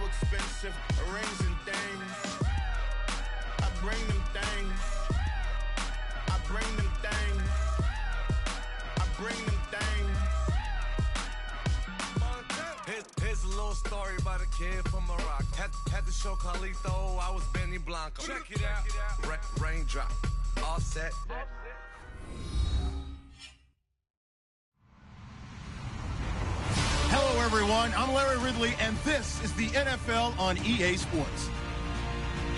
expensive rings and things. I bring them things. I bring them things. I bring them things. Here's a little story about a kid from Morocco. Had to show Carlito I was Benny Blanco. Check it out. Raindrop. All set. Hello, everyone. I'm Larry Ridley, and this is the NFL on EA Sports.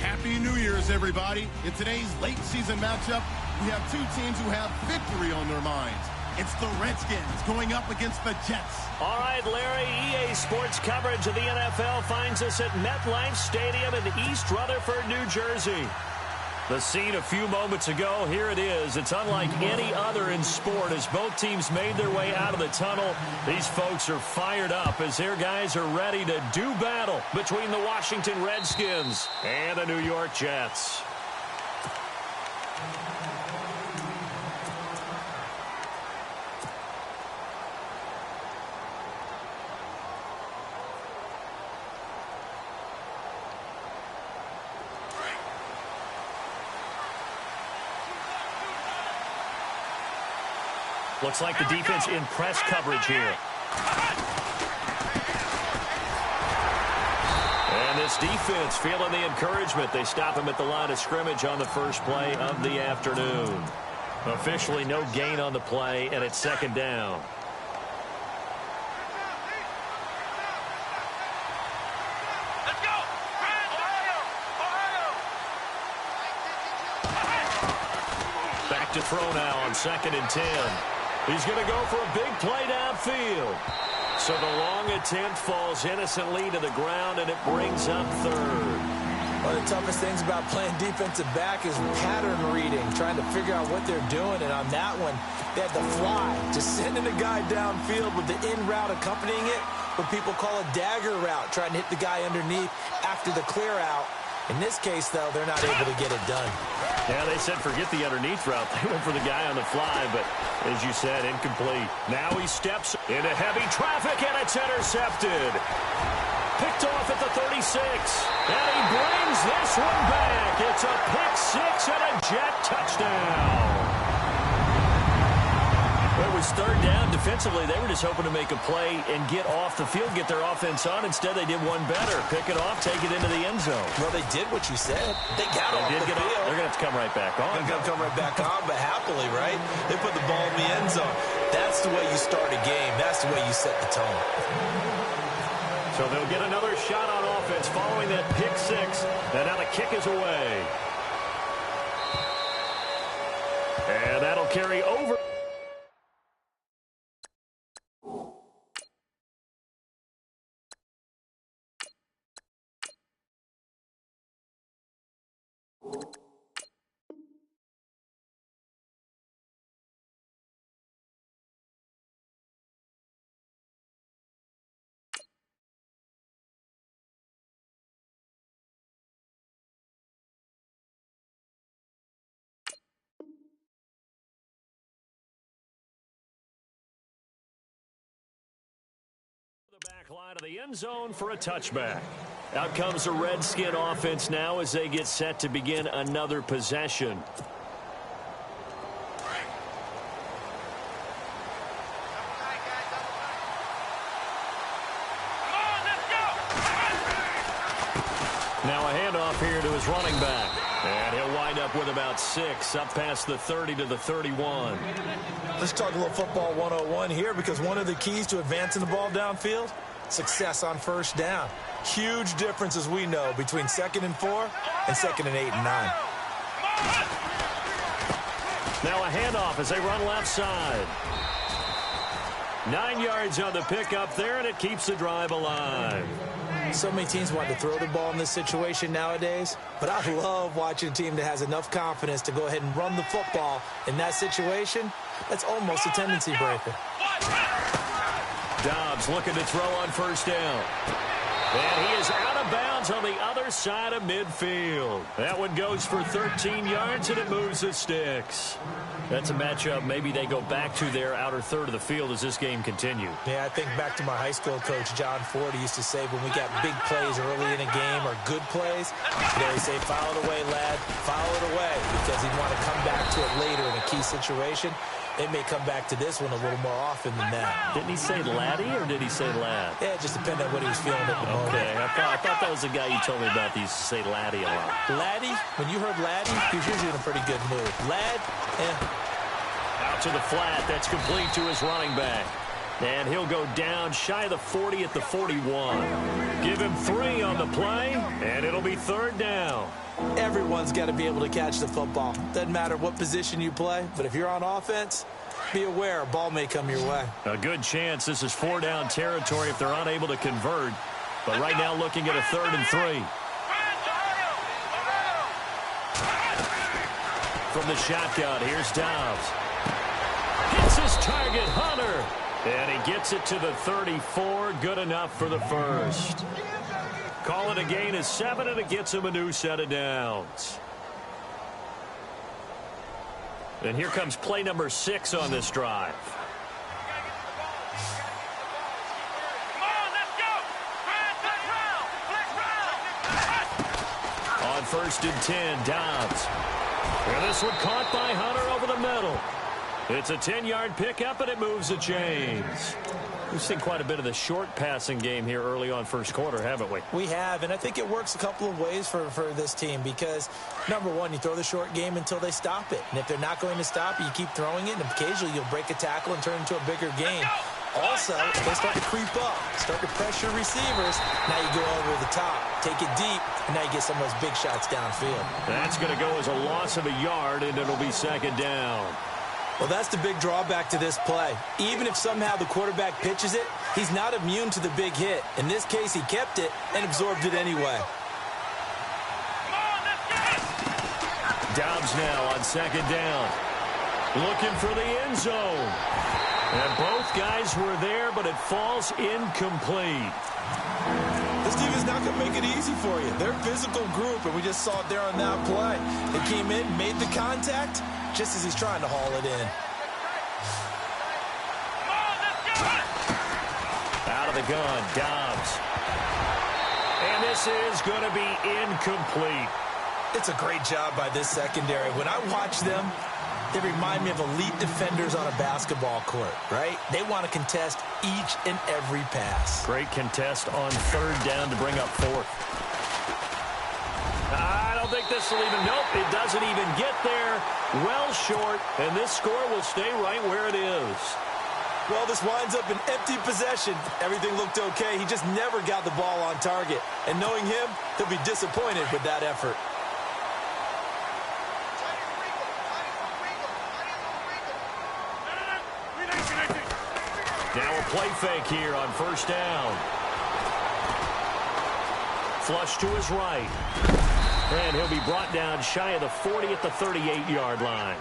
Happy New Year's, everybody. In today's late season matchup, we have two teams who have victory on their minds. It's the Redskins going up against the Jets. All right, Larry, EA Sports coverage of the NFL finds us at MetLife Stadium in East Rutherford, New Jersey. The scene a few moments ago, here it is. It's unlike any other in sport as both teams made their way out of the tunnel. These folks are fired up as their guys are ready to do battle between the Washington Redskins and the New York Jets. Looks like the defense in press coverage here. And this defense feeling the encouragement. They stop him at the line of scrimmage on the first play of the afternoon. Officially no gain on the play, and it's second down. Let's go! Back to throw now on 2nd and 10. He's going to go for a big play downfield. So the long attempt falls innocently to the ground, and it brings up third. One of the toughest things about playing defensive back is pattern reading, trying to figure out what they're doing. And on that one, they had the fly, just sending a guy downfield with the in route accompanying it, what people call a dagger route, trying to hit the guy underneath after the clear out. In this case, though, they're not able to get it done. Yeah, they said forget the underneath route. They went for the guy on the fly, but as you said, incomplete. Now he steps into heavy traffic, and it's intercepted. Picked off at the 36, and he brings this one back. It's a pick six and a Jet touchdown. Well, it was third down. Defensively, they were just hoping to make a play and get off the field, get their offense on. Instead, they did one better. Pick it off, take it into the end zone. Well, they did what you said. They got off the field. They're going to have to come right back on. They're going to come right back on, but happily, right? They put the ball in the end zone. That's the way you start a game. That's the way you set the tone. So they'll get another shot on offense following that pick six. And now the kick is away. And that'll carry over. The back line of the end zone for a touchback. Out comes the Redskin offense now as they get set to begin another possession. Now a handoff here to his running back. And he'll wind up with about 6, up past the 30 to the 31. Let's talk a little football 101 here, because one of the keys to advancing the ball downfield, success on first down. Huge difference, as we know, between 2nd and 4 and 2nd and 8 and 9. Now a handoff as they run left side. 9 yards on the pickup there, and it keeps the drive alive. So many teams want to throw the ball in this situation nowadays, but I love watching a team that has enough confidence to go ahead and run the football in that situation. That's almost a tendency breaker. Dobbs looking to throw on first down. And he is out of bounds inbounds on the other side of midfield. That one goes for 13 yards, and it moves the sticks. That's a matchup maybe they go back to their outer third of the field as this game continues. Yeah, I think back to my high school coach, John Ford. He used to say when we got big plays early in a game or good plays, he'd say, file it away, lad, file it away, because he'd want to come back to it later in a key situation. They may come back to this one a little more often than that. Didn't he say laddie or did he say lad? Yeah, it just depended on what he was feeling at the moment. Okay, I thought that was the guy you told me about that used to say laddie a lot. Laddie, when you heard laddie, he was usually in a pretty good mood. Lad, Out to the flat. That's complete to his running back. And he'll go down shy of the 40 at the 41. Give him 3 on the play, and it'll be 3rd down. Everyone's got to be able to catch the football. Doesn't matter what position you play, but if you're on offense, be aware a ball may come your way. A good chance this is 4-down territory if they're unable to convert. But right now looking at a 3rd and 3. From the shotgun, here's Dobbs. Hits his target, Hunter. And he gets it to the 34. Good enough for the first. Call it a gain of 7, and it gets him a new set of downs. And here comes play number 6 on this drive. On 1st and 10, Dobbs. And this one caught by Hunter over the middle. It's a 10-yard pickup, and it moves the chains. We've seen quite a bit of the short passing game here early on first quarter, haven't we? We have, and I think it works a couple of ways for this team because, number one, you throw the short game until they stop it. And if they're not going to stop it, you keep throwing it, and occasionally you'll break a tackle and turn it into a bigger game. Also, they start to creep up, start to pressure receivers. Now you go over the top, take it deep, and now you get some of those big shots downfield. That's going to go as a loss of a yard, and it'll be 2nd down. Well, that's the big drawback to this play. Even if somehow the quarterback pitches it, he's not immune to the big hit. In this case, he kept it and absorbed it anyway. Dobbs now on 2nd down. Looking for the end zone. And both guys were there, but it falls incomplete. This team is not going to make it easy for you. They're a physical group, and we just saw it there on that play. They came in, made the contact, just as he's trying to haul it in. Out of the gun, Dobbs. And this is going to be incomplete. It's a great job by this secondary. When I watch them, they remind me of elite defenders on a basketball court, right? They want to contest each and every pass. Great contest on 3rd down to bring up 4th. I don't think this will even, nope, it doesn't even get there. Well short, and this score will stay right where it is. Well, this winds up an empty possession. Everything looked okay. He just never got the ball on target. And knowing him, he'll be disappointed with that effort. Now a play fake here on 1st down. Flush to his right. And he'll be brought down shy of the 40 at the 38-yard line.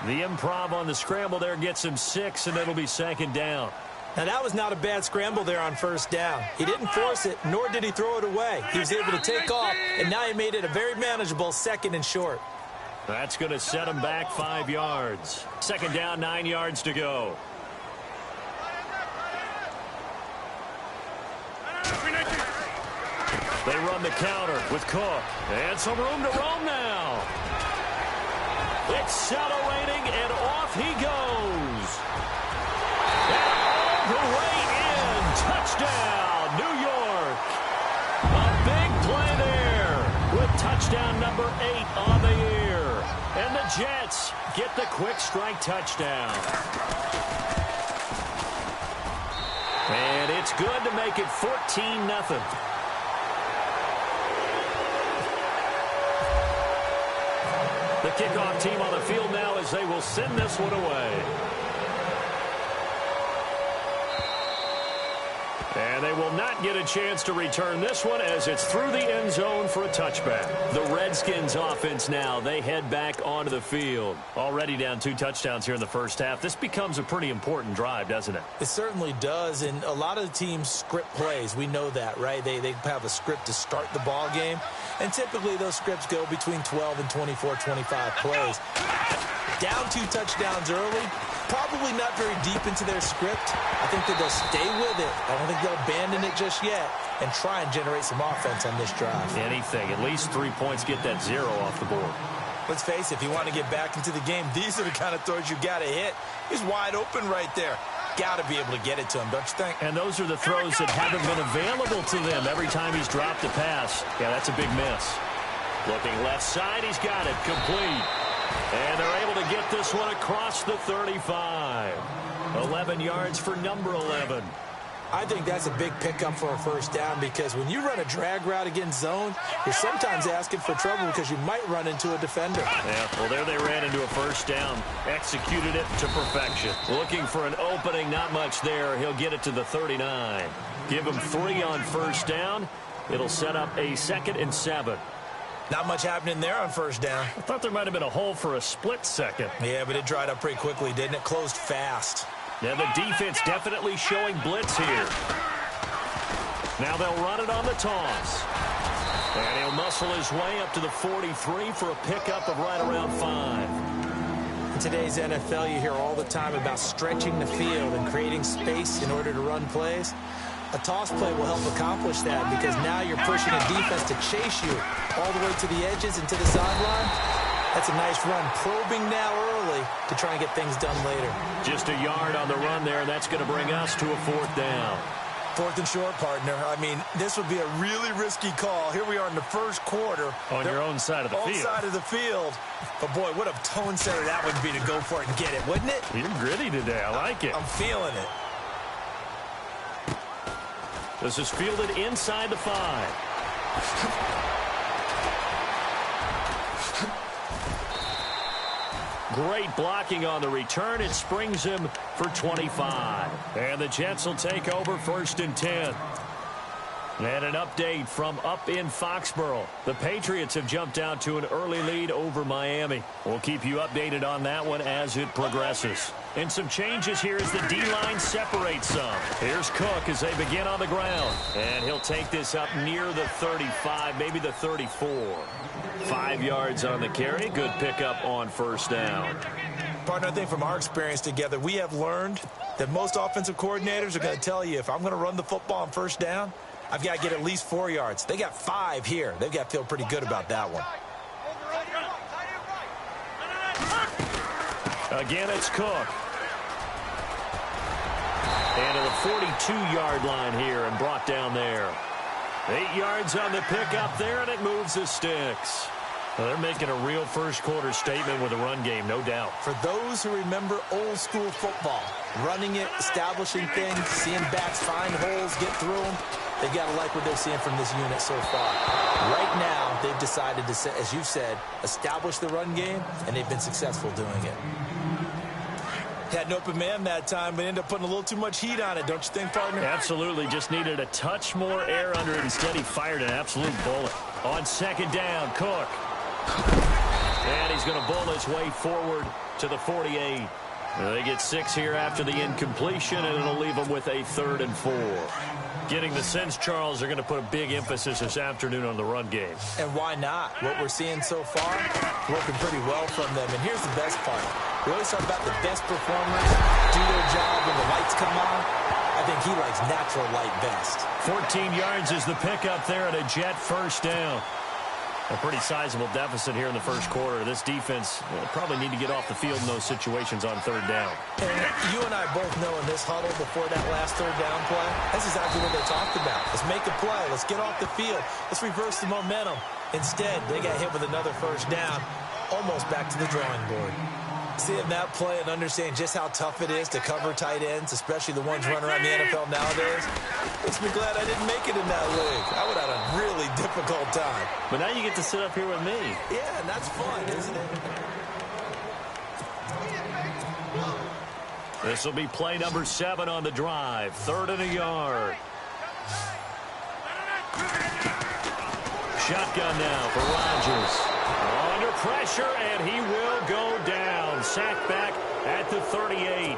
The improv on the scramble there gets him 6, and it'll be 2nd down. Now, that was not a bad scramble there on 1st down. He didn't force it, nor did he throw it away. He was able to take off, and now he made it a very manageable 2nd and short. That's going to set him back 5 yards. 2nd down, 9 yards to go. They run the counter with Cook. And some room to roam now. Accelerating, and off he goes. And all the way in. Touchdown, New York. A big play there with touchdown number 8 on the year. And the Jets get the quick strike touchdown. And it's good to make it 14-0. The kickoff team on the field now as they will send this one away. And they will not get a chance to return this one as it's through the end zone for a touchback. The Redskins offense now, they head back onto the field. Already down 2 touchdowns here in the first half. This becomes a pretty important drive, doesn't it? It certainly does, and a lot of the teams script plays. We know that, right? They have a script to start the ball game, and typically those scripts go between 12 and 24, 25 plays. Down 2 touchdowns early, probably not very deep into their script. I think that they'll stay with it. I don't think they'll abandon it just yet and try and generate some offense on this drive. Anything. At least 3 points, get that 0 off the board. Let's face it, if you want to get back into the game, these are the kind of throws you got to hit. He's wide open right there. Got to be able to get it to him, don't you think? And those are the throws that haven't been available to them every time he's dropped a pass. Yeah, that's a big miss. Looking left side, he's got it. Complete. And they're able to get this one across the 35. 11 yards for number 11. I think that's a big pickup for a first down because when you run a drag route against zone, you're sometimes asking for trouble because you might run into a defender. Yeah, well, there they ran into a first down. Executed it to perfection. Looking for an opening, not much there. He'll get it to the 39. Give him 3 on first down. It'll set up a 2nd and 7. Not much happening there on first down. I thought there might have been a hole for a split second. Yeah, but it dried up pretty quickly, didn't it? Closed fast. Yeah, the defense definitely showing blitz here. Now they'll run it on the toss. And he'll muscle his way up to the 43 for a pickup of right around 5. In today's NFL, you hear all the time about stretching the field and creating space in order to run plays. A toss play will help accomplish that because now you're pushing a defense to chase you all the way to the edges and to the sideline. That's a nice run, probing now early to try and get things done later. Just a yard on the run there, and that's going to bring us to a 4th down. 4th and short, partner. I mean, this would be a really risky call. Here we are in the first quarter. On your own side of the field. Own side of the field. But, boy, what a tone setter that would be to go for it and get it, wouldn't it? You're gritty today. I like it. I'm feeling it. This is fielded inside the 5. Great blocking on the return. It springs him for 25. And the Jets will take over 1st and 10. And an update from up in Foxborough. The Patriots have jumped out to an early lead over Miami. We'll keep you updated on that one as it progresses. And some changes here as the D-line separates some. Here's Cook as they begin on the ground. And he'll take this up near the 35, maybe the 34. 5 yards on the carry. Good pickup on first down. Partner, I think from our experience together, we have learned that most offensive coordinators are going to tell you if I'm going to run the football on first down, I've got to get at least 4 yards. They got 5 here. They've got to feel pretty good about that one. Again, it's Cook. And to the 42-yard line here and brought down there. 8 yards on the pickup there, and it moves the sticks. Well, they're making a real first-quarter statement with a run game, no doubt. For those who remember old-school football, running it, establishing things, seeing backs find holes, get through them, they've got to like what they're seeing from this unit so far. Right now, they've decided to, as you said, establish the run game, and they've been successful doing it. Had an open man that time, but ended up putting a little too much heat on it, don't you think, partner? Absolutely. Just needed a touch more air under it. Instead, he fired an absolute bullet. On second down, Cook. And he's going to bull his way forward to the 48. They get 6 here after the incompletion, and it'll leave them with a 3rd and 4. Getting the sense, Charles, they're going to put a big emphasis this afternoon on the run game. And why not? What we're seeing so far, working pretty well from them. And here's the best part. We always talk about the best performers do their job when the lights come on. I think he likes natural light best. 14 yards is the pickup there at a Jet first down. A pretty sizable deficit here in the first quarter. This defense will probably need to get off the field in those situations on 3rd down. And you and I both know in this huddle before that last 3rd down play, that's exactly what they talked about. Let's make a play. Let's get off the field. Let's reverse the momentum. Instead, they got hit with another first down, almost back to the drawing board. Seeing that play and understanding just how tough it is to cover tight ends, especially the ones running around the NFL nowadays, makes me glad I didn't make it in that league. I would have had a really difficult time. But now you get to sit up here with me. Yeah, and that's fun, isn't it? This will be play number 7 on the drive. 3rd and a yard. Shotgun now for Rodgers. Under pressure, and he will go down. Sacked back at the 38.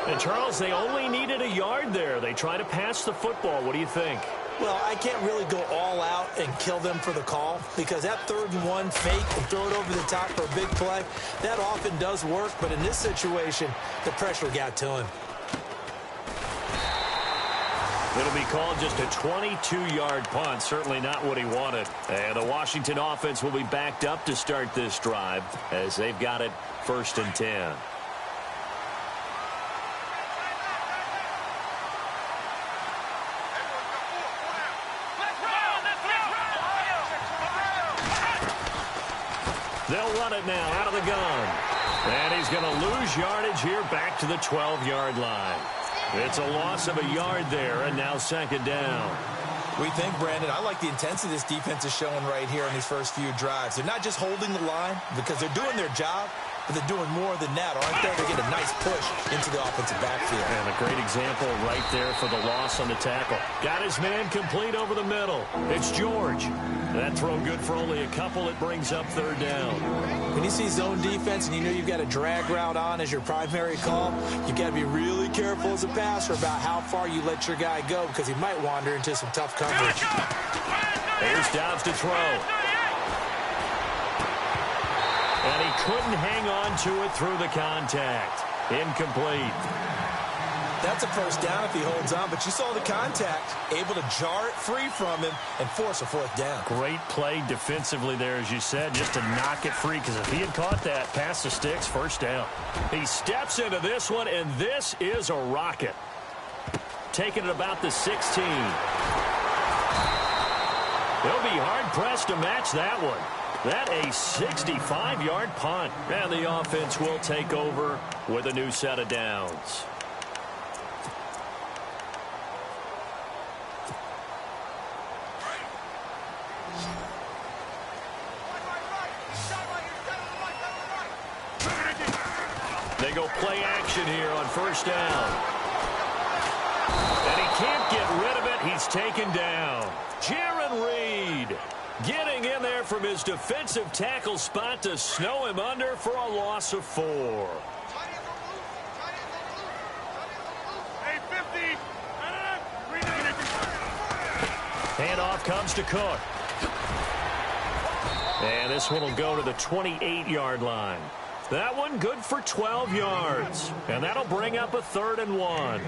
And, Charles, they only needed a yard there. They try to pass the football. What do you think? Well, I can't really go all out and kill them for the call because that 3rd and 1 fake and throw it over the top for a big play, that often does work. But in this situation, the pressure got to him. It'll be called just a 22-yard punt. Certainly not what he wanted. And the Washington offense will be backed up to start this drive as they've got it 1st and 10. They'll run it now out of the gun. And he's going to lose yardage here back to the 12-yard line. It's a loss of a yard there, and now 2nd down. We think, Brandon, I like the intensity this defense is showing right here in these first few drives. They're not just holding the line because they're doing their job, but they're doing more than that, aren't they? They're getting a nice push into the offensive backfield. And a great example right there for the loss on the tackle. Got his man complete over the middle. It's George. That throw good for only a couple. It brings up 3rd down. When you see zone defense and you know you've got a drag route on as your primary call, you've got to be really careful as a passer about how far you let your guy go because he might wander into some tough coverage. Here's Dobbs to throw. And he couldn't hang on to it through the contact. Incomplete. That's a 1st down if he holds on, but you saw the contact, able to jar it free from him and force a 4th down. Great play defensively there, as you said, just to knock it free, because if he had caught that, past the sticks, 1st down. He steps into this one, and this is a rocket. Taking it about the 16. He'll be hard-pressed to match that one. That a 65-yard punt. And the offense will take over with a new set of downs. They go play action here on 1st down. And he can't get rid of it. He's taken down. Jaron Reed getting in there from his defensive tackle spot to snow him under for a loss of 4. Handoff comes to Cook. And this one will go to the 28-yard line. That one good for 12 yards. And that'll bring up a 3rd and 1.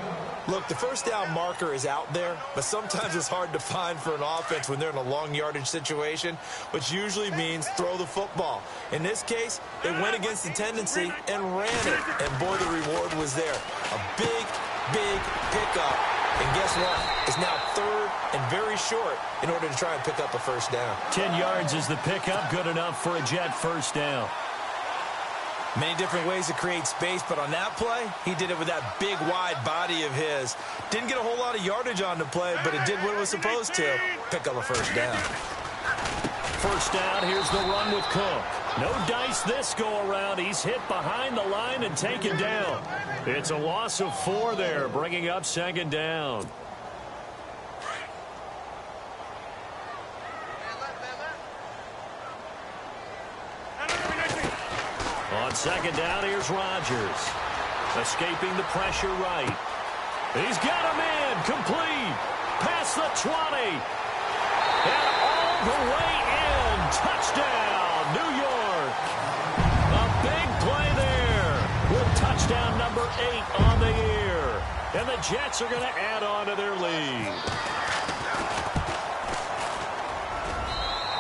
Look, the 1st down marker is out there, but sometimes it's hard to find for an offense when they're in a long yardage situation, which usually means throw the football. In this case, they went against the tendency and ran it. And boy, the reward was there. A big, big pickup. And guess what? It's now 3rd and very short in order to try and pick up a 1st down. 10 yards is the pickup. Good enough for a Jet 1st down. Many different ways to create space, but on that play, he did it with that big, wide body of his. Didn't get a whole lot of yardage on the play, but it did what it was supposed to. Pick up a 1st down. 1st down, here's the run with Cook. No dice this go-around. He's hit behind the line and taken down. It's a loss of 4 there, bringing up 2nd down. On 2nd down, here's Rodgers. Escaping the pressure right. He's got a man complete. Past the 20. And all the way in. Touchdown, New York. A big play there with touchdown number 8 on the year. And the Jets are going to add on to their lead.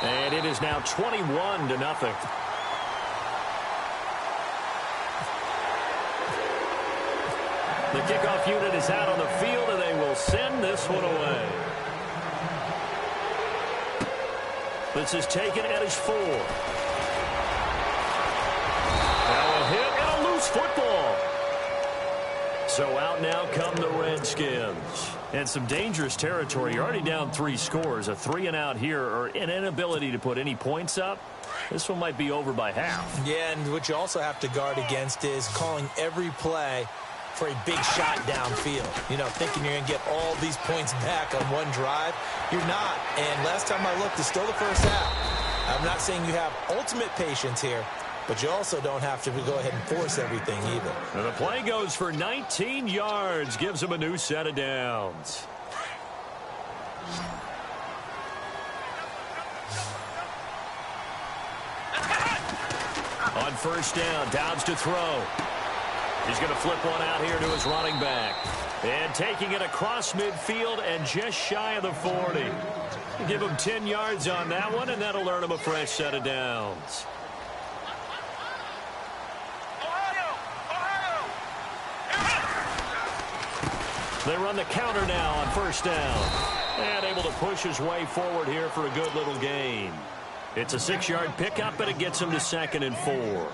And it is now 21-0. The kickoff unit is out on the field, and they will send this one away. This is taken at his 4. Now a hit and a loose football. So out now come the Redskins. And some dangerous territory. You're already down 3 scores. A 3-and-out here, or an inability to put any points up. This one might be over by half. Yeah, and what you also have to guard against is calling every play for a big shot downfield. You know, thinking you're going to get all these points back on one drive. You're not. And last time I looked, it's still the first half. I'm not saying you have ultimate patience here, but you also don't have to go ahead and force everything either. And the play goes for 19 yards, gives him a new set of downs. On first down, Dobbs to throw. He's going to flip one out here to his running back. And taking it across midfield and just shy of the 40. Give him 10 yards on that one, and that'll earn him a fresh set of downs. They run the counter now on first down. And able to push his way forward here for a good little gain. It's a 6-yard pickup, and it gets him to 2nd and 4.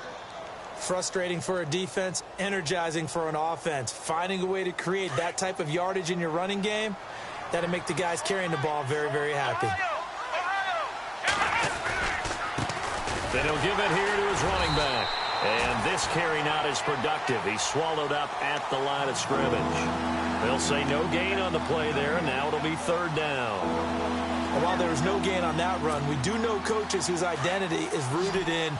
Frustrating for a defense, energizing for an offense. Finding a way to create that type of yardage in your running game, that'll make the guys carrying the ball very, very happy. Then he'll give it here to his running back. And this carry not as productive. He's swallowed up at the line of scrimmage. They'll say no gain on the play there, and now it'll be 3rd down. And while there was no gain on that run, we do know coaches whose identity is rooted in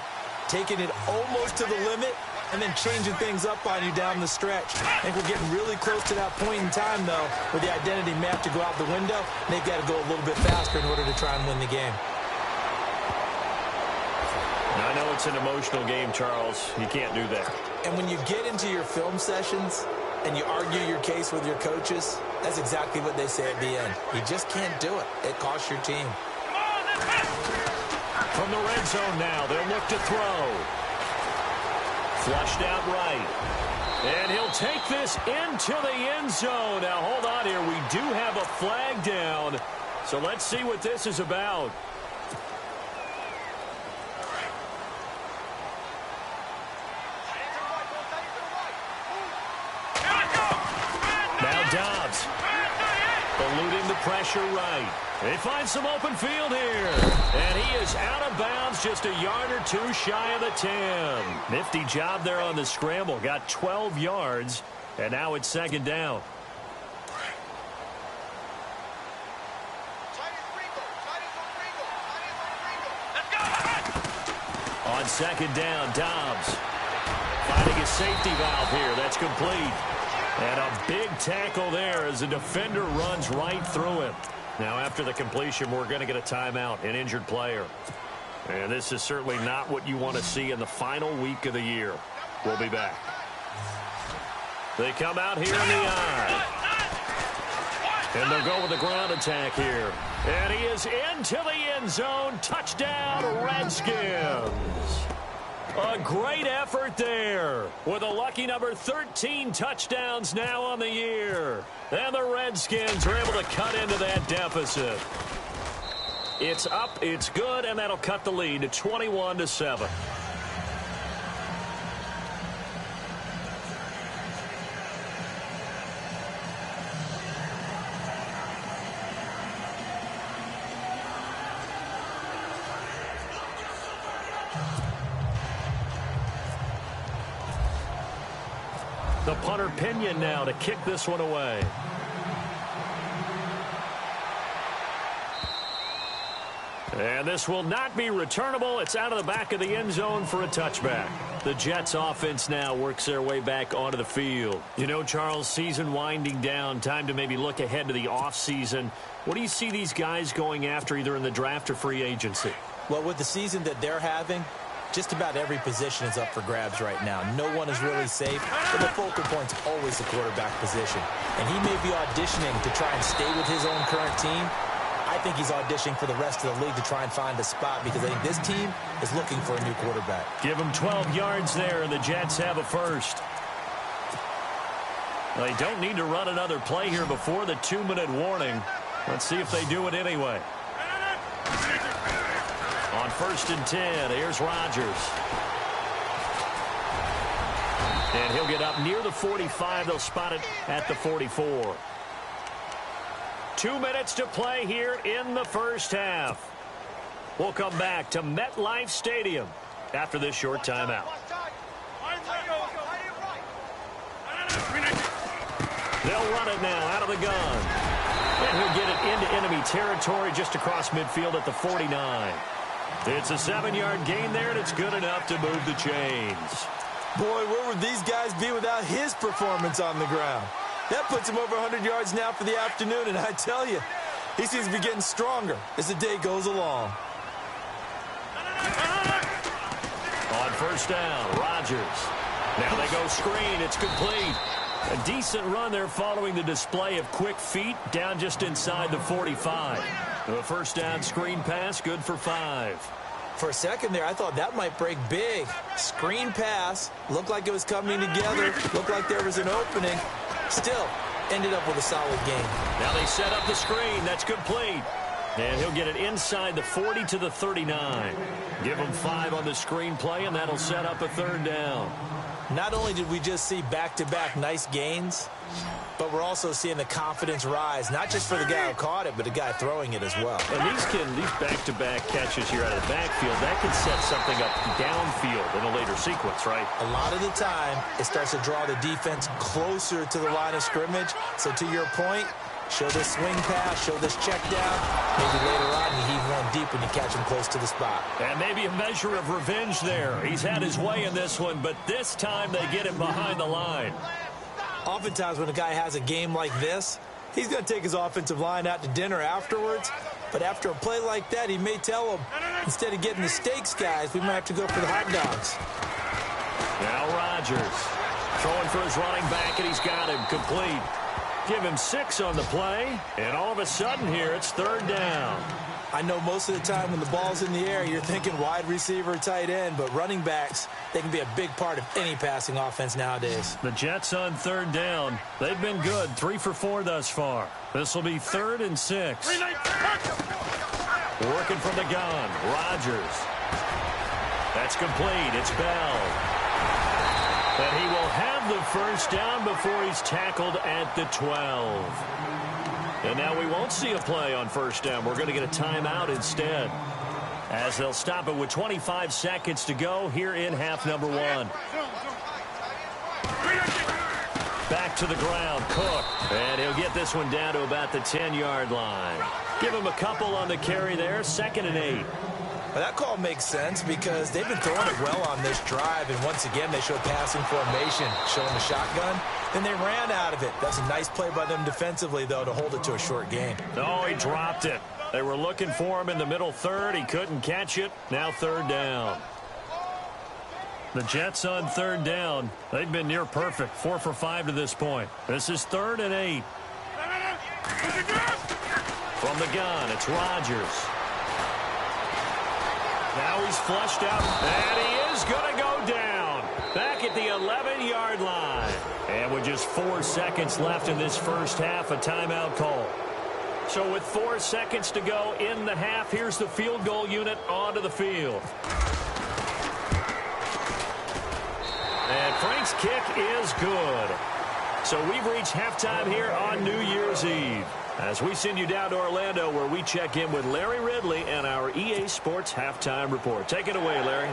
taking it almost to the limit and then changing things up on you down the stretch. I think we're getting really close to that point in time, though, where the identity may have to go out the window, and they've got to go a little bit faster in order to try and win the game. I know it's an emotional game, Charles. You can't do that. And when you get into your film sessions and you argue your case with your coaches, that's exactly what they say at the end. You just can't do it. It costs your team. From the red zone now, they'll look to throw. Flushed out right. And he'll take this into the end zone. Now, hold on here. We do have a flag down. So let's see what this is about. Now Dobbs eluding the pressure right. They find some open field here. And he is out of bounds, just a yard or two shy of the 10. Nifty job there on the scramble. Got 12 yards, and now it's 2nd down. On 2nd down, Dobbs finding a safety valve here. That's complete. And a big tackle there as the defender runs right through him. Now, after the completion, we're going to get a timeout, an injured player. And this is certainly not what you want to see in the final week of the year. We'll be back. They come out here in the eye. And they'll go with the ground attack here. And he is into the end zone. Touchdown, Redskins. A great effort there with a lucky number 13 touchdowns now on the year. And the Redskins are able to cut into that deficit. It's up, it's good, and that'll cut the lead to 21-7. The punter Pinion now to kick this one away. And this will not be returnable. It's out of the back of the end zone for a touchback. The Jets offense now works their way back onto the field. You know, Charles, season winding down, time to maybe look ahead to the offseason. What do you see these guys going after either in the draft or free agency? Well, with the season that they're having, just about every position is up for grabs right now. No one is really safe, but the focal point's always the quarterback position. And he may be auditioning to try and stay with his own current team. I think he's auditioning for the rest of the league to try and find a spot because I think this team is looking for a new quarterback. Give him 12 yards there, and the Jets have a first. They don't need to run another play here before the 2-minute warning. Let's see if they do it anyway. On 1st and 10, here's Rodgers. And he'll get up near the 45. They'll spot it at the 44. 2 minutes to play here in the first half. We'll come back to MetLife Stadium after this short timeout. They'll run it now out of the gun. And he'll get it into enemy territory just across midfield at the 49. It's a 7-yard gain there, and it's good enough to move the chains. Boy, where would these guys be without his performance on the ground? That puts him over 100 yards now for the afternoon, and I tell you, he seems to be getting stronger as the day goes along. On first down, Rodgers. Now they go screen. It's complete. A decent run there following the display of quick feet down just inside the 45. A first down screen pass, good for 5. For a second there, I thought that might break big. Screen pass, looked like it was coming together, looked like there was an opening. Still, ended up with a solid game. Now they set up the screen. That's complete. And he'll get it inside the 40 to the 39. Give him 5 on the screen play, and that'll set up a third down. Not only did we just see back-to-back nice gains, but we're also seeing the confidence rise, not just for the guy who caught it, but the guy throwing it as well. And these back-to-back catches here out of the backfield, that can set something up downfield in a later sequence, right? A lot of the time, it starts to draw the defense closer to the line of scrimmage. So to your point, show this swing pass, show this check down. Maybe later on you heave one deep when you catch him close to the spot. And maybe a measure of revenge there. He's had his way in this one, but this time they get him behind the line. Oftentimes when a guy has a game like this, he's going to take his offensive line out to dinner afterwards. But after a play like that, he may tell them, instead of getting the steaks, guys, we might have to go for the hot dogs. Now Rodgers throwing for his running back, and he's got him complete. Give him 6 on the play, and all of a sudden here, it's third down. I know most of the time when the ball's in the air, you're thinking wide receiver, tight end, but running backs, they can be a big part of any passing offense nowadays. The Jets on third down. They've been good, 3 for 4 thus far. This will be 3rd and 6. Working from the gun, Rodgers. That's complete. It's Bell. And he will have the first down before he's tackled at the 12. And now we won't see a play on first down. We're going to get a timeout instead, as they'll stop it with 25 seconds to go here in half number 1. Back to the ground, Cook. And he'll get this one down to about the 10-yard line. Give him a couple on the carry there, 2nd and 8. Well, that call makes sense because they've been throwing it well on this drive, and once again they show passing formation, showing the shotgun. Then they ran out of it. That's a nice play by them defensively, though, to hold it to a short game. Oh, he dropped it. They were looking for him in the middle third. He couldn't catch it. Now third down. The Jets on third down. They've been near perfect, 4 for 5 to this point. This is 3rd and 8. From the gun, it's Rodgers. Now he's flushed out, and he is going to go down. Back at the 11-yard line. And with just 4 seconds left in this first half, a timeout call. So with 4 seconds to go in the half, here's the field goal unit onto the field. And Frank's kick is good. So we've reached halftime here on New Year's Eve, as we send you down to Orlando, where we check in with Larry Ridley and our EA Sports Halftime Report. Take it away, Larry.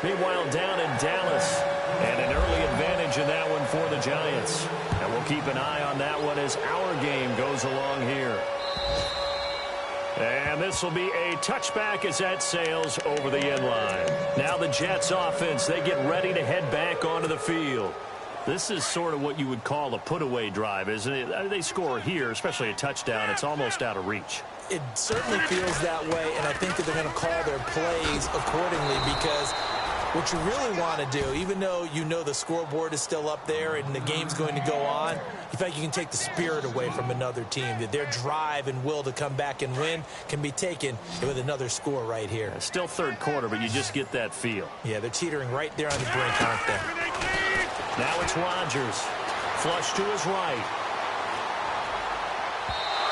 Meanwhile, down in Dallas, and an early advantage in that one for the Giants. And we'll keep an eye on that one as our game goes along here. And this will be a touchback as that sails over the end line. Now the Jets offense, they get ready to head back onto the field. This is sort of what you would call a put-away drive, isn't it? They score here, especially a touchdown. It's almost out of reach. It certainly feels that way, and I think that they're going to call their plays accordingly, because what you really want to do, even though you know the scoreboard is still up there and the game's going to go on, in fact, you can take the spirit away from another team, that their drive and will to come back and win can be taken with another score right here. Still third quarter, but you just get that feel. Yeah, they're teetering right there on the brink, aren't they? Now it's Rodgers. Flush to his right.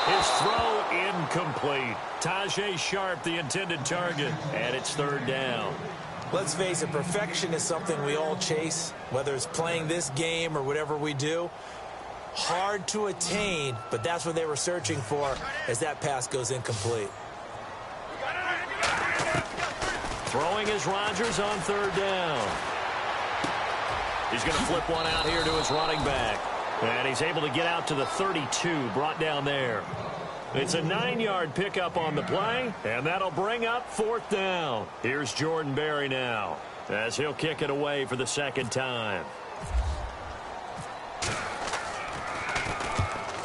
His throw incomplete. Tajay Sharp, the intended target, and it's third down. Let's face it, perfection is something we all chase, whether it's playing this game or whatever we do. Hard to attain, but that's what they were searching for as that pass goes incomplete. Throwing is Rodgers on third down. He's going to flip one out here to his running back. And he's able to get out to the 32, brought down there. It's a 9-yard pickup on the play, and that'll bring up 4th down. Here's Jordan Berry now, as he'll kick it away for the 2nd time.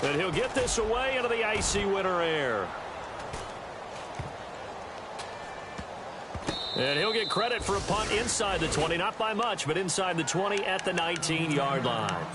And he'll get this away into the icy winter air. And he'll get credit for a punt inside the 20, not by much, but inside the 20 at the 19-yard line.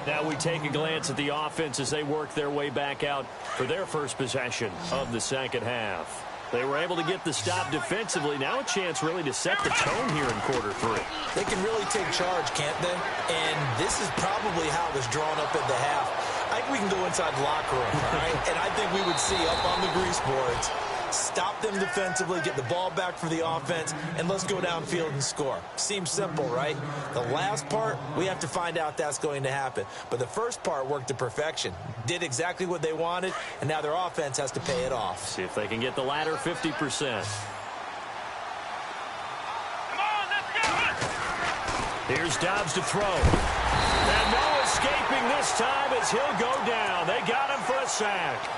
Now we take a glance at the offense as they work their way back out for their first possession of the second half. They were able to get the stop defensively. Now a chance really to set the tone here in quarter 3. They can really take charge, can't they? And this is probably how it was drawn up at the half. I think we can go inside the locker room, all right? And I think we would see up on the grease boards, stop them defensively, get the ball back for the offense, and let's go downfield and score. Seems simple, right? The last part, we have to find out that's going to happen. But the first part worked to perfection. Did exactly what they wanted, and now their offense has to pay it off. See if they can get the latter 50%. Come on, let's go! Here's Dobbs to throw. And no escaping this time as he'll go down. They got him for a sack.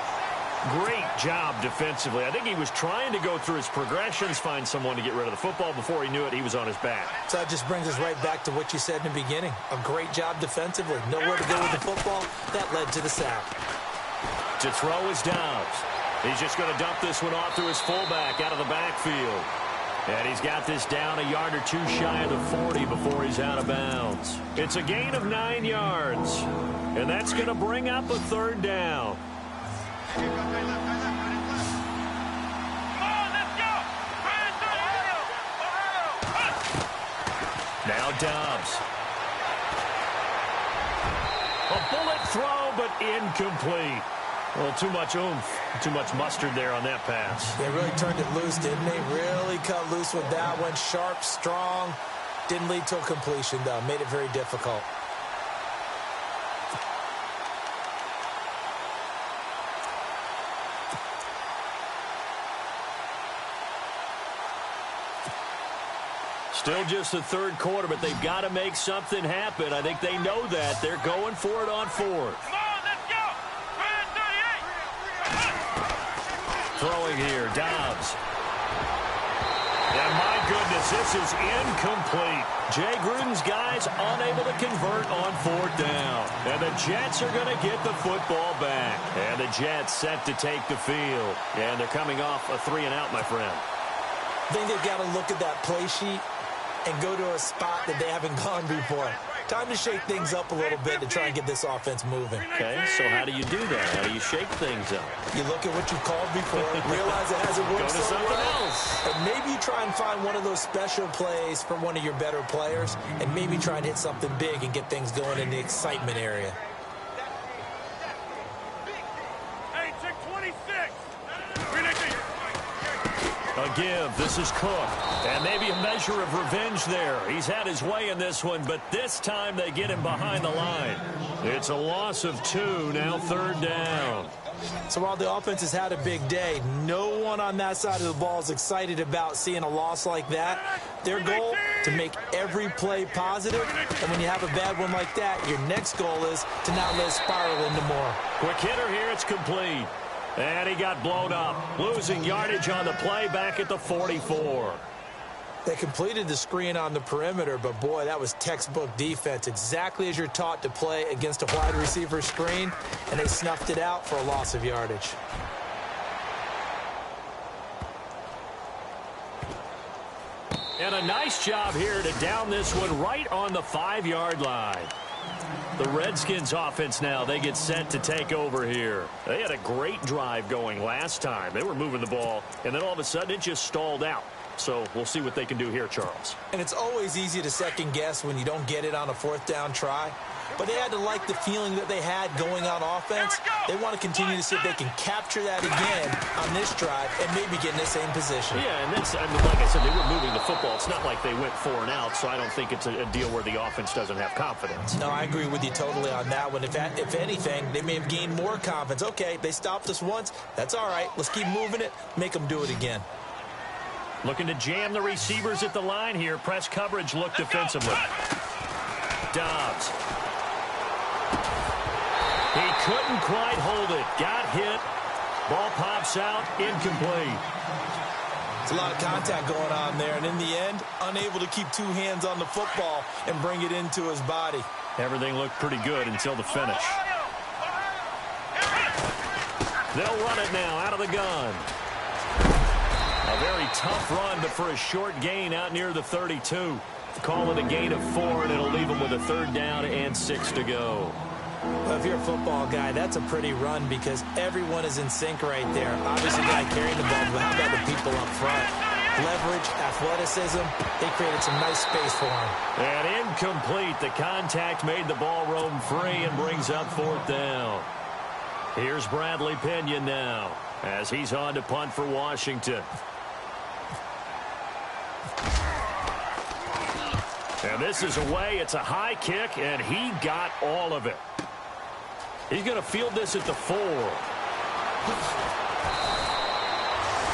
Great job defensively. I think he was trying to go through his progressions, find someone to get rid of the football. Before he knew it, he was on his back. So that just brings us right back to what you said in the beginning. A great job defensively. Nowhere to go with the football. That led to the sack. To throw is Dobbs. He's just going to dump this one off to his fullback out of the backfield. And he's got this down a yard or two shy of the 40 before he's out of bounds. It's a gain of 9 yards. And that's going to bring up a 3rd down. Come on, let's go! Now Dobbs. A bullet throw, but incomplete. Well, too much oomph, too much mustard there on that pass. They really turned it loose, didn't they? Really cut loose with that one. Sharp, strong. Didn't lead to a completion, though. Made it very difficult. Still just the 3rd quarter, but they've got to make something happen. I think they know that. They're going for it on 4th. Come on, let's go! 38! Throwing here, Dobbs. And my goodness, this is incomplete. Jay Gruden's guys unable to convert on 4th down. And the Jets are going to get the football back. And the Jets set to take the field. And they're coming off a 3-and-out, my friend. I think they've got to look at that play sheet and go to a spot that they haven't gone before. Time to shake things up a little bit to try and get this offense moving. Okay, so how do you do that? How do you shake things up? You look at what you've called before, realize it hasn't worked Go to so something well, else. and maybe you try and find one of those special plays for one of your better players, and maybe try and hit something big and get things going in the excitement area. Hey, check 26! A give. This is Cook. And maybe a measure of revenge there. He's had his way in this one, but this time they get him behind the line. It's a loss of 2, now 3rd down. So while the offense has had a big day, no one on that side of the ball is excited about seeing a loss like that. Their goal, to make every play positive, and when you have a bad one like that, your next goal is to not let it spiral into more. Quick hitter here, it's complete. And he got blown up, losing yardage on the play back at the 44. They completed the screen on the perimeter, but boy, that was textbook defense. Exactly as you're taught to play against a wide receiver screen, and they snuffed it out for a loss of yardage. And a nice job here to down this one right on the 5-yard line. The Redskins offense now, they get set to take over here. They had a great drive going last time. They were moving the ball, and then all of a sudden it just stalled out. So we'll see what they can do here, Charles. And it's always easy to second guess when you don't get it on a 4th down try. But they had to like the feeling that they had going on offense. They want to continue to see if they can capture that again on this drive and maybe get in the same position. Yeah, and that's, I mean, like I said, they were moving the football. It's not like they went 4 and out, so I don't think it's a deal where the offense doesn't have confidence. No, I agree with you totally on that one. If anything, they may have gained more confidence. Okay, they stopped us once. That's all right. Let's keep moving it. Make them do it again. Looking to jam the receivers at the line here. Press coverage look defensively. Dobbs. He couldn't quite hold it. Got hit. Ball pops out. Incomplete. It's a lot of contact going on there, and in the end, unable to keep two hands on the football and bring it into his body. Everything looked pretty good until the finish. They'll run it now out of the gun. A very tough run, but for a short gain out near the 32. Call it a gain of 4, and it'll leave them with a 3rd down and 6 to go. Well, if you're a football guy, that's a pretty run because everyone is in sync right there. Obviously, the guy carrying the ball, but how about the people up front? Leverage, athleticism, they created some nice space for him. And incomplete. The contact made the ball roam free and brings up 4th down. Here's Bradley Pinion now as he's on to punt for Washington. And this is away. It's a high kick, and he got all of it. He's going to field this at the 4.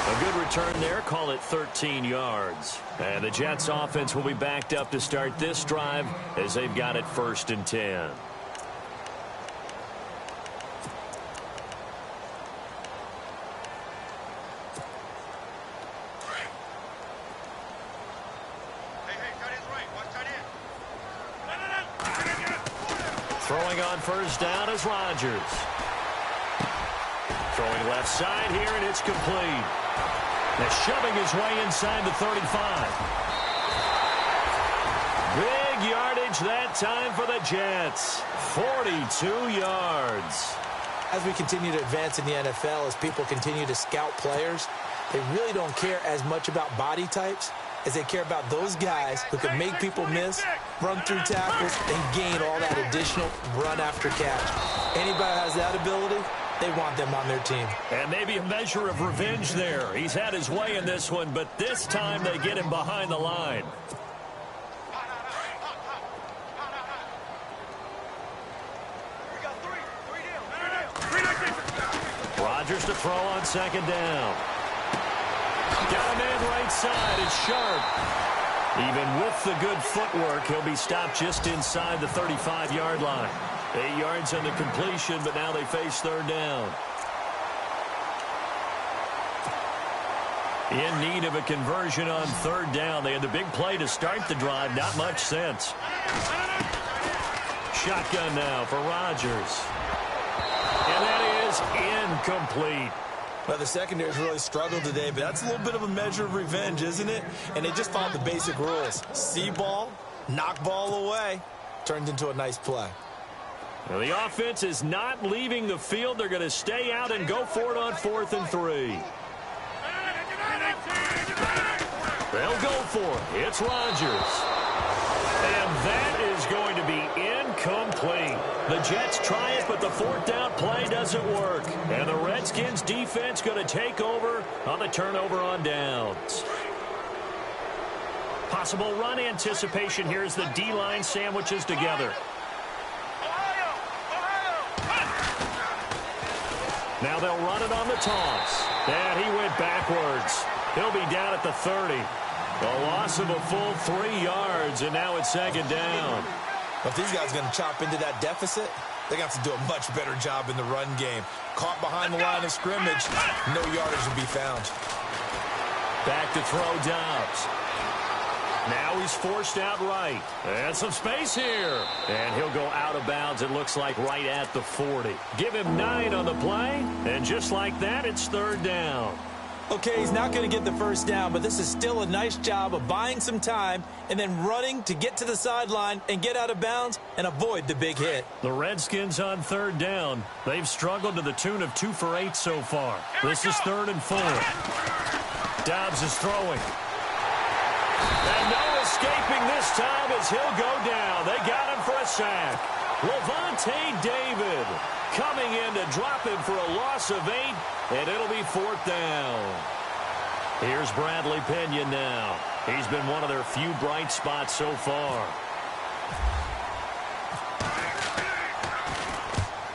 A good return there. Call it 13 yards. And the Jets offense will be backed up to start this drive as they've got it 1st and 10. Throwing on 1st down is Rodgers. Throwing left side here, and it's complete. Now shoving his way inside the 35. Big yardage that time for the Jets. 42 yards. As we continue to advance in the NFL, as people continue to scout players, they really don't care as much about body types as they care about those guys who can make people miss, run through tackles, and gain all that additional run after catch. Anybody has that ability, they want them on their team. And maybe a measure of revenge there. He's had his way in this one, but this time they get him behind the line. Rodgers to throw on 2nd down. Got a man right side. It's Sharp. Even with the good footwork, he'll be stopped just inside the 35-yard line. 8 yards on the completion, but now they face 3rd down. In need of a conversion on 3rd down. They had the big play to start the drive. Not much sense. Shotgun now for Rodgers. And that is incomplete. Well, the secondary's really struggled today, but that's a little bit of a measure of revenge, isn't it? And they just followed the basic rules. See ball, knock ball away. Turned into a nice play. Well, the offense is not leaving the field. They're going to stay out and go for it on 4th and 3. They'll go for it. It's Rodgers. And that is going to be incomplete. The Jets try it, but the 4th down play doesn't work. And the Redskins defense going to take over on the turnover on downs. Possible run anticipation here as the D-line sandwiches together. Now they'll run it on the toss. And he went backwards. He'll be down at the 30. A loss of a full 3 yards, and now it's 2nd down. If these guys are going to chop into that deficit, they got to do a much better job in the run game. Caught behind the line of scrimmage, no yardage to be found. Back to throw Dobbs. Now he's forced out right. And some space here. And he'll go out of bounds, it looks like, right at the 40. Give him 9 on the play, and just like that, it's 3rd down. Okay, he's not going to get the 1st down, but this is still a nice job of buying some time and then running to get to the sideline and get out of bounds and avoid the big hit. The Redskins on 3rd down. They've struggled to the tune of 2 for 8 so far. This is 3rd and 4. Dobbs is throwing. And no escaping this time as he'll go down. They got him for a sack. Levante David coming in to drop him for a loss of 8, and it'll be 4th down. Here's Bradley Pinion now. He's been one of their few bright spots so far.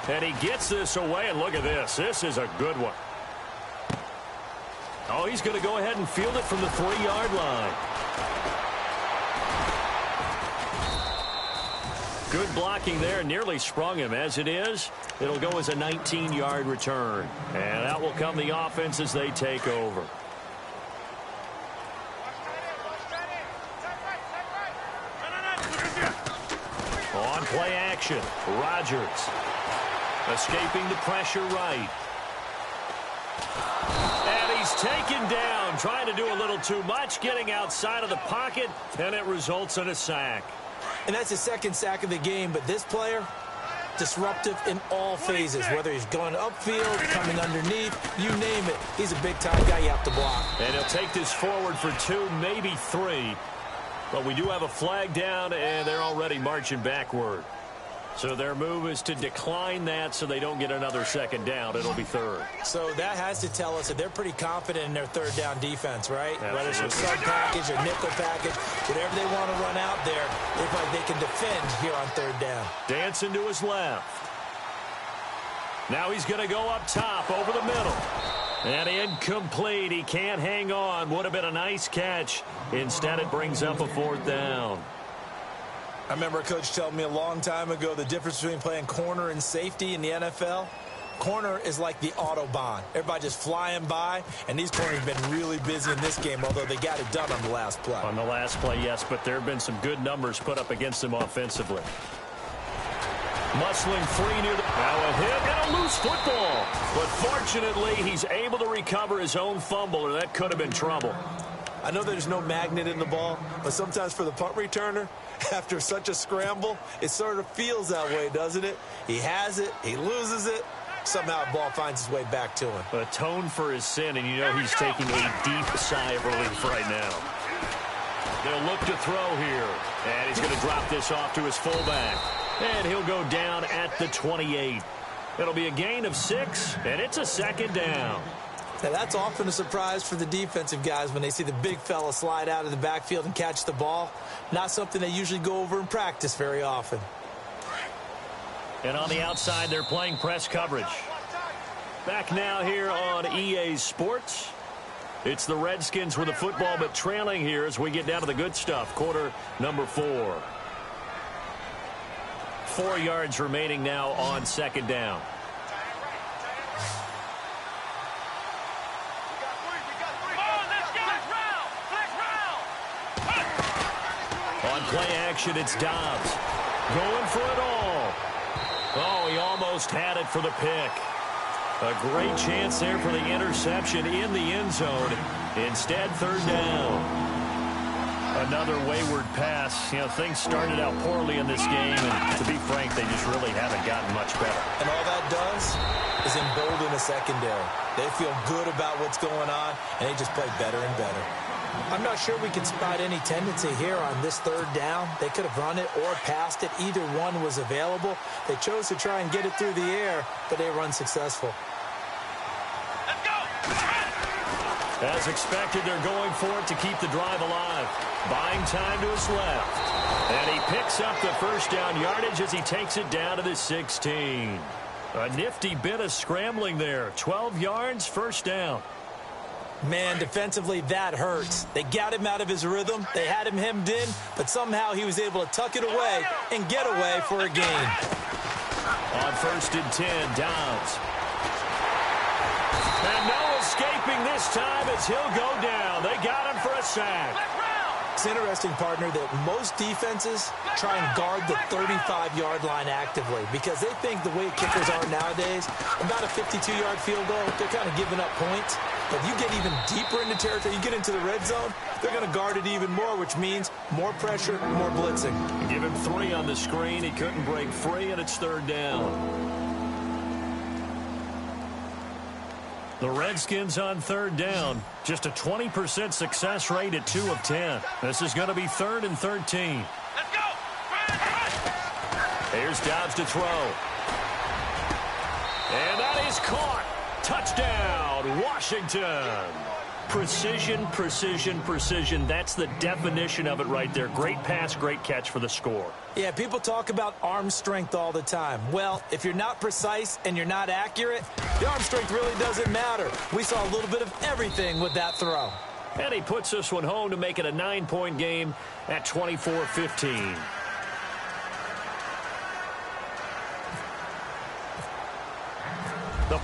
And he gets this away, and look at this. This is a good one. Oh, he's going to go ahead and field it from the 3-yard line. Good blocking there. Nearly sprung him. As it is, it'll go as a 19-yard return. And out will come the offense as they take over. On play action, Rodgers escaping the pressure right. And he's taken down, trying to do a little too much, getting outside of the pocket, and it results in a sack. And that's his second sack of the game, but this player, disruptive in all phases, whether he's going upfield, coming underneath, you name it. He's a big-time guy you have to block. And he'll take this forward for 2, maybe 3. But we do have a flag down, and they're already marching backward. So their move is to decline that so they don't get another second down. It'll be 3rd. So that has to tell us that they're pretty confident in their 3rd down defense, right? Absolutely. Whether it's a sub package or nickel package, whatever they want to run out there, they feel like they can defend here on 3rd down. Dancing to his left. Now he's going to go up top over the middle. And incomplete. He can't hang on. Would have been a nice catch. Instead, it brings up a 4th down. I remember a coach telling me a long time ago the difference between playing corner and safety in the NFL. Corner is like the Autobahn. Everybody just flying by, and these corners have been really busy in this game, although they got it done on the last play. On the last play, yes, but there have been some good numbers put up against them offensively. Muscling free near the... Now a hit and a loose football. But fortunately, he's able to recover his own fumble, or that could have been trouble. I know there's no magnet in the ball, but sometimes for the punt returner, after such a scramble, it sort of feels that way, doesn't it? He has it, he loses it, somehow the ball finds its way back to him. Atone for his sin, and you know he's taking a deep sigh of relief right now. They'll look to throw here, and he's going to drop this off to his fullback. And he'll go down at the 28. It'll be a gain of 6, and it's a 2nd down. Now, that's often a surprise for the defensive guys when they see the big fella slide out of the backfield and catch the ball. Not something they usually go over in practice very often. And on the outside, they're playing press coverage. Back now here on EA Sports. It's the Redskins with the football, but trailing here as we get down to the good stuff. Quarter number 4. 4 yards remaining now on 2nd down. On play action, it's Dobbs. Going for it all. Oh, he almost had it for the pick. A great chance there for the interception in the end zone. Instead, 3rd down. Another wayward pass. You know, things started out poorly in this game, and to be frank, they just really haven't gotten much better. And all that does is embolden a secondary. They feel good about what's going on, and they just play better and better. I'm not sure we can spot any tendency here on this 3rd down. They could have run it or passed it. Either one was available. They chose to try and get it through the air, but they were unsuccessful. Let's go! As expected, they're going for it to keep the drive alive. Buying time to his left. And he picks up the 1st down yardage as he takes it down to the 16. A nifty bit of scrambling there. 12 yards, 1st down. Man, defensively, that hurts. They got him out of his rhythm. They had him hemmed in, but somehow he was able to tuck it away and get away for a gain. On 1st and 10, Downs. And no escaping this time as he'll go down. They got him for a sack. It's interesting, partner, that most defenses try and guard the 35-yard line actively because they think the way kickers are nowadays, about a 52-yard field goal, they're kind of giving up points. But if you get even deeper into territory, you get into the red zone, they're going to guard it even more, which means more pressure, more blitzing. Give him 3 on the screen. He couldn't break free, and it's 3rd down. The Redskins on 3rd down. Just a 20% success rate at 2 of 10. This is going to be 3rd and 13. Let's go! Here's Dobbs to throw. And that is caught. Touchdown, Washington. Precision, precision, precision. That's the definition of it right there. Great pass, great catch for the score. Yeah, people talk about arm strength all the time. Well, if you're not precise and you're not accurate, the arm strength really doesn't matter. We saw a little bit of everything with that throw. And he puts this one home to make it a 9-point game at 24-15.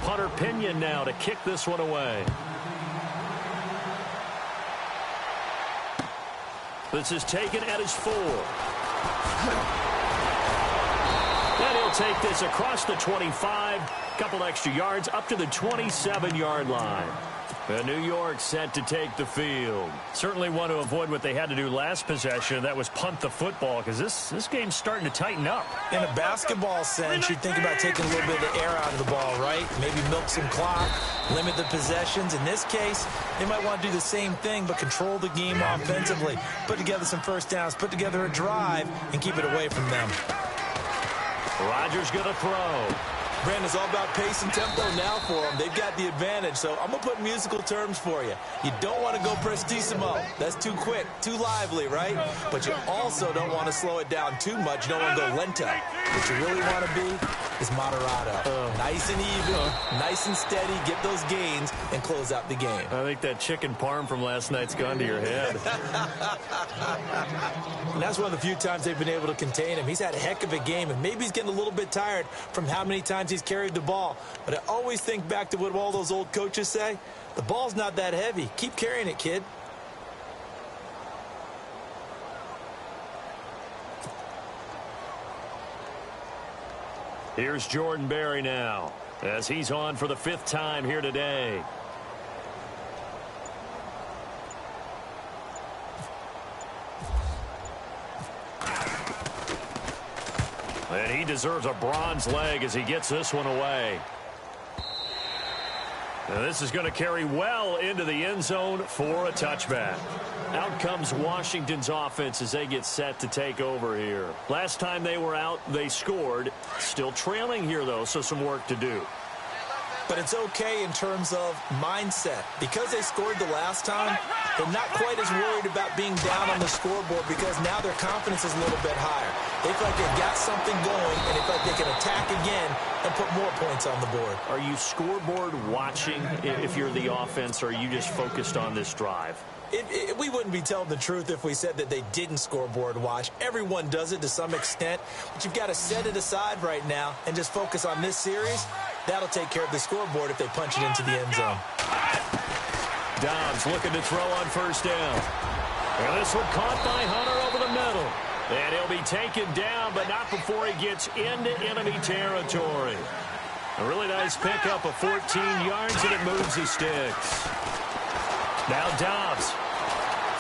punter Pinion now to kick this one away. This is taken at his 4. And he'll take this across the 25. Couple extra yards up to the 27-yard line. And New York set to take the field. Certainly want to avoid what they had to do last possession. That was punt the football, because this game's starting to tighten up. In a basketball sense, you think about taking a little bit of the air out of the ball, right? Maybe milk some clock, limit the possessions. In this case, they might want to do the same thing, but control the game offensively. Put together some first downs, put together a drive, and keep it away from them. Rodgers going to throw. Brandon, it's all about pace and tempo now for them. They've got the advantage, so I'm going to put musical terms for you. You don't want to go prestissimo. That's too quick, too lively, right? But you also don't want to slow it down too much. You don't want to go lento. What you really want to be is moderato. Nice and even, nice and steady, get those gains, and close out the game. I think that chicken parm from last night's gone to your head. And that's one of the few times they've been able to contain him. He's had a heck of a game, and maybe he's getting a little bit tired from how many times he's carried the ball. But I always think back to what all those old coaches say. The ball's not that heavy. Keep carrying it, kid. Here's Jordan Berry now, as he's on for the 5th time here today. And he deserves a bronze leg as he gets this one away. And this is going to carry well into the end zone for a touchback. Out comes Washington's offense as they get set to take over here. Last time they were out, they scored. Still trailing here, though, so some work to do. But it's okay in terms of mindset. Because they scored the last time, they're not quite as worried about being down on the scoreboard because now their confidence is a little bit higher. They feel like they've got something going, and they feel like they can attack again and put more points on the board. Are you scoreboard watching if you're the offense, or are you just focused on this drive? We wouldn't be telling the truth if we said that they didn't scoreboard watch. Everyone does it to some extent, but you've got to set it aside right now and just focus on this series. That'll take care of the scoreboard if they punch it into the end zone. Dobbs looking to throw on first down. And this one caught by Hunter over the middle. And he'll be taken down, but not before he gets into enemy territory. A really nice pickup of 14 yards, and it moves the sticks. Now Dobbs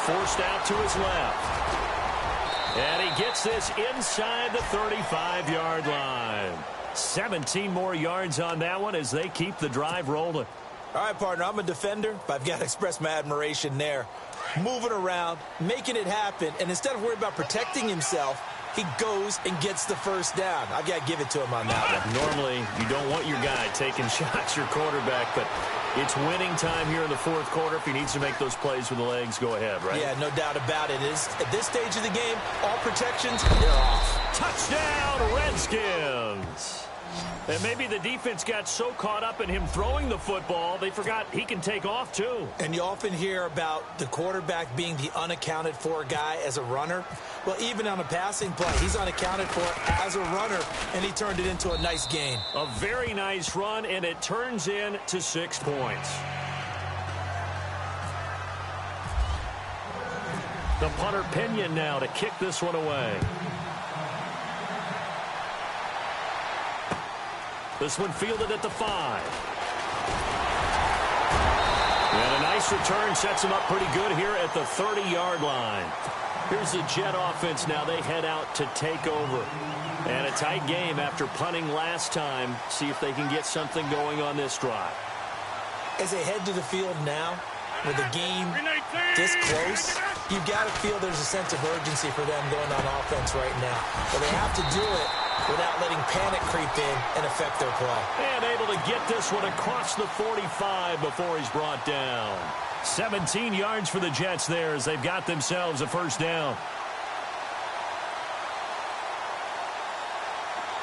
forced out to his left. And he gets this inside the 35-yard line. 17 more yards on that one as they keep the drive rolling. All right, partner, I'm a defender, but I've got to express my admiration there. Moving around, making it happen, and instead of worrying about protecting himself, he goes and gets the first down. I've got to give it to him on that one. Normally, you don't want your guy taking shots, your quarterback, but it's winning time here in the 4th quarter. If he needs to make those plays with the legs, go ahead, right? Yeah, no doubt about it. At this stage of the game, all protections, they're off. Touchdown, Redskins! And maybe the defense got so caught up in him throwing the football, they forgot he can take off, too. And you often hear about the quarterback being the unaccounted for guy as a runner. Well, even on a passing play, he's unaccounted for as a runner, and he turned it into a nice gain. A very nice run, and it turns into 6 points. The punter Pinion now to kick this one away. This one fielded at the 5. And a nice return sets him up pretty good here at the 30-yard line. Here's the Jet offense now. They head out to take over. And a tight game after punting last time. See if they can get something going on this drive. As they head to the field now, with the game this close, you've got to feel there's a sense of urgency for them going on offense right now. But they have to do it without letting panic creep in and affect their play. And able to get this one across the 45 before he's brought down. 17 yards for the Jets there as they've got themselves a first down.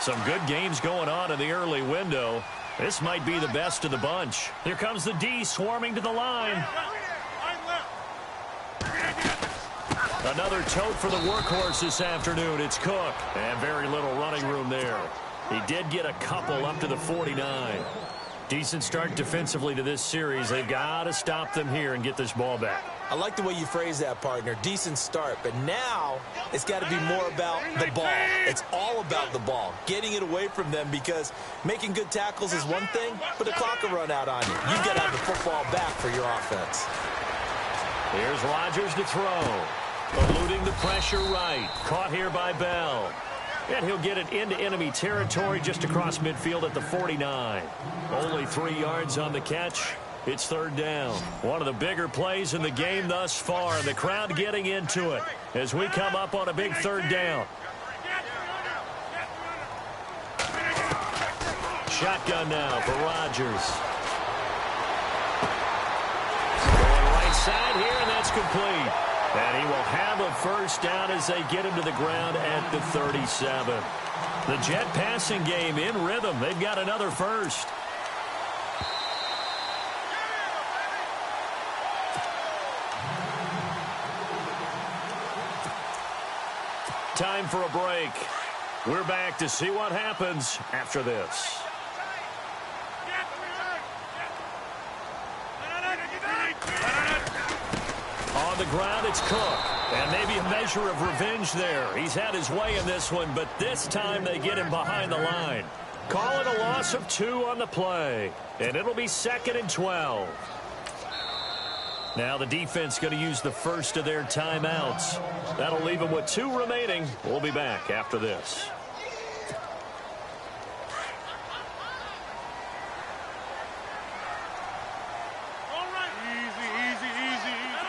Some good games going on in the early window. This might be the best of the bunch. Here comes the D swarming to the line. Another tote for the workhorse this afternoon. It's Cook. And very little running room there. He did get a couple up to the 49. Decent start defensively to this series. They've got to stop them here and get this ball back. I like the way you phrase that, partner. Decent start. But now it's got to be more about the ball. It's all about the ball. Getting it away from them, because making good tackles is one thing, but the clock will run out on you. You've got to have the football back for your offense. Here's Rodgers to throw. Eluding the pressure right. Caught here by Bell. And he'll get it into enemy territory just across midfield at the 49. Only 3 yards on the catch. It's third down. One of the bigger plays in the game thus far. And the crowd getting into it as we come up on a big third down. Shotgun now for Rodgers. Going right side here, and that's complete. And he will have a first down as they get him to the ground at the 37. The Jet passing game in rhythm. They've got another first. Time for a break. We're back to see what happens after this. On the ground, it's Cook. And maybe a measure of revenge there. He's had his way in this one, but this time they get him behind the line. Call it a loss of 2 on the play. And it'll be 2nd and 12. Now the defense going to use the first of their timeouts. That'll leave them with 2 remaining. We'll be back after this.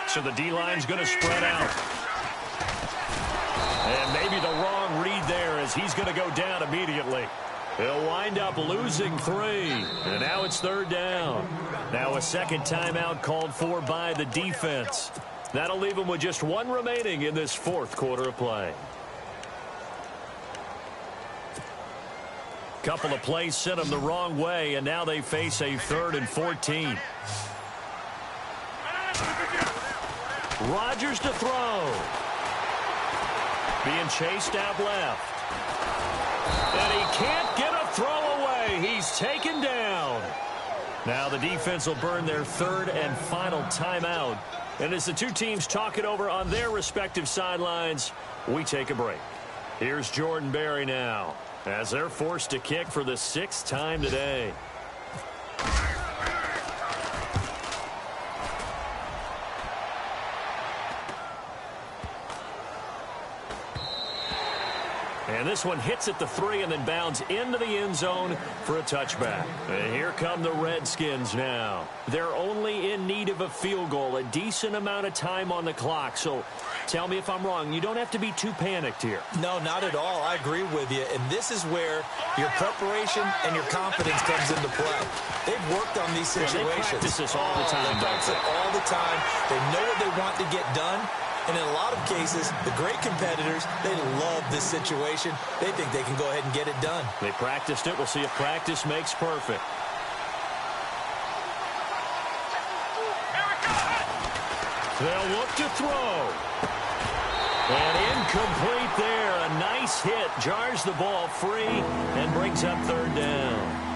So the D-line's going to spread out. And maybe the wrong read there as he's going to go down immediately. He'll wind up losing 3. And now it's third down. Now a second timeout called for by the defense. That'll leave them with just 1 remaining in this fourth quarter of play. Couple of plays sent them the wrong way, and now they face a 3rd and 14. Rodgers to throw. Being chased out left. And he can't get a throw away. He's taken down. Now the defense will burn their 3rd and final timeout. And as the 2 teams talk it over on their respective sidelines, we take a break. Here's Jordan Berry now as they're forced to kick for the 6th time today. And this one hits at the 3 and then bounds into the end zone for a touchback. And here come the Redskins now. They're only in need of a field goal, a decent amount of time on the clock. So tell me if I'm wrong. You don't have to be too panicked here. No, not at all. I agree with you. And this is where your preparation and your confidence comes into play. They've worked on these situations. They practice this all the time. They practice it all the time. They know what they want to get done. And in a lot of cases, the great competitors, they love this situation. They think they can go ahead and get it done. They practiced it. We'll see if practice makes perfect. They'll look to throw. And incomplete there. A nice hit. Jars the ball free and brings up third down.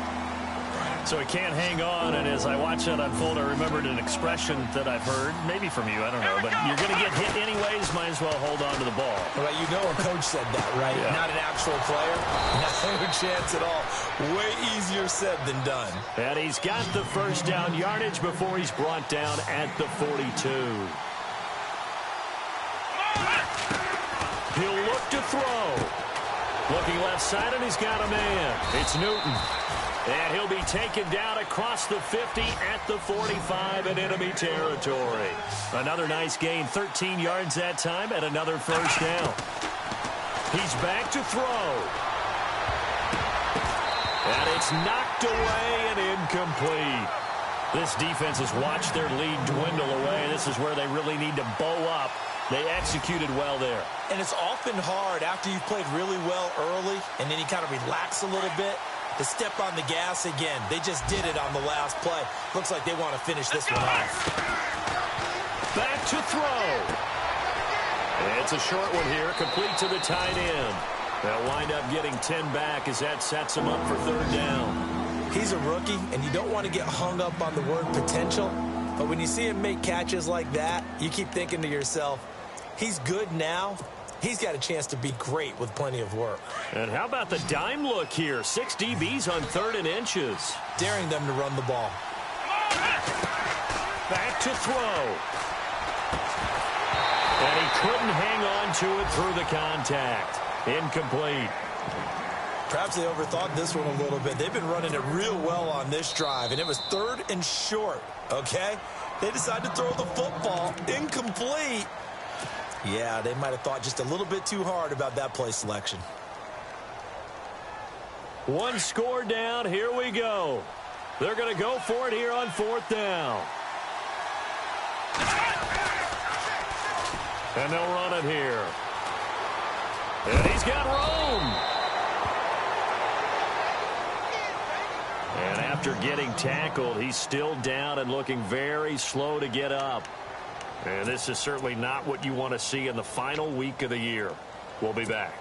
So he can't hang on, and as I watch that unfold, I remembered an expression that I've heard, maybe from you, I don't know, but you're going to get hit anyways, might as well hold on to the ball. Well, you know a coach said that, right? Yeah. Not an actual player. No chance at all. Way easier said than done. And he's got the first down yardage before he's brought down at the 42. He'll look to throw. Looking left side, and he's got a man. It's Newton. And he'll be taken down across the 50 at the 45 in enemy territory. Another nice gain, 13 yards that time, and another first down. He's back to throw. And it's knocked away and incomplete. This defense has watched their lead dwindle away. This is where they really need to bow up. They executed well there. And it's often hard after you've played really well early and then you kind of relax a little bit to step on the gas again. They just did it on the last play. Looks like they want to finish this one off. Back to throw. It's a short one here, complete to the tight end. They'll wind up getting 10 back as that sets them up for third down. He's a rookie, and you don't want to get hung up on the word potential. But when you see him make catches like that, you keep thinking to yourself, he's good now. He's got a chance to be great with plenty of work. And how about the dime look here? 6 DBs on 3rd and inches. Daring them to run the ball. Back to throw. And he couldn't hang on to it through the contact. Incomplete. Perhaps they overthought this one a little bit. They've been running it real well on this drive, and it was 3rd and short, okay? They decided to throw the football. Incomplete. Yeah, they might have thought just a little bit too hard about that play selection. 1 score down. Here we go. They're going to go for it here on 4th down. And they'll run it here. And he's got room. And after getting tackled, he's still down and looking very slow to get up. And this is certainly not what you want to see in the final week of the year. We'll be back.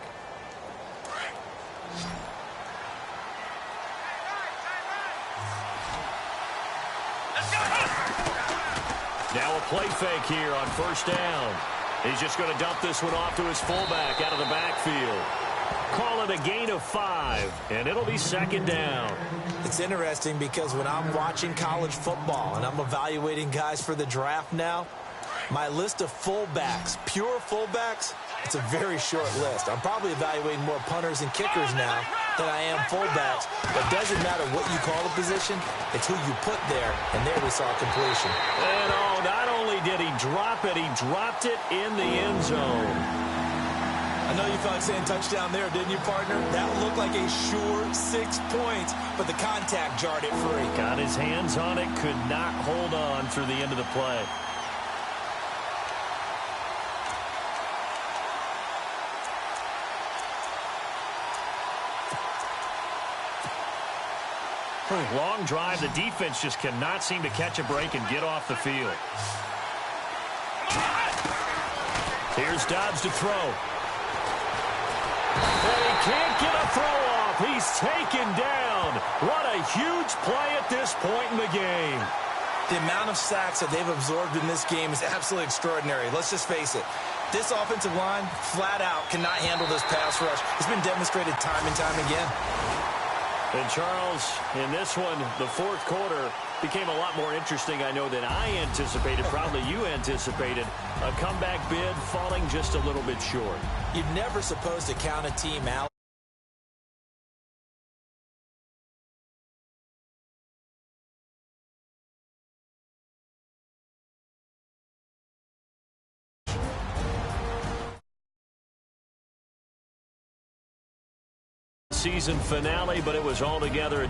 Now a play fake here on 1st down. He's just going to dump this one off to his fullback out of the backfield. Call it a gain of 5, and it'll be 2nd down. It's interesting because when I'm watching college football and I'm evaluating guys for the draft now, my list of fullbacks, pure fullbacks, it's a very short list. I'm probably evaluating more punters and kickers now than I am fullbacks. But it doesn't matter what you call the position, it's who you put there. And there we saw completion. And oh, not only did he drop it, he dropped it in the end zone. I know you felt like saying touchdown there, didn't you, partner? That looked like a sure 6 points, but the contact jarred it free. Got his hands on it, could not hold on through the end of the play. Long drive. The defense just cannot seem to catch a break and get off the field. Here's Dobbs to throw. And he can't get a throw off. He's taken down. What a huge play at this point in the game. The amount of sacks that they've absorbed in this game is absolutely extraordinary. Let's just face it. This offensive line, flat out, cannot handle this pass rush. It's been demonstrated time and time again. And Charles, in this one, the 4th quarter became a lot more interesting, I know, than I anticipated. Probably you anticipated. A comeback bid falling just a little bit short. You're never supposed to count a team out. Season finale, but it was altogether a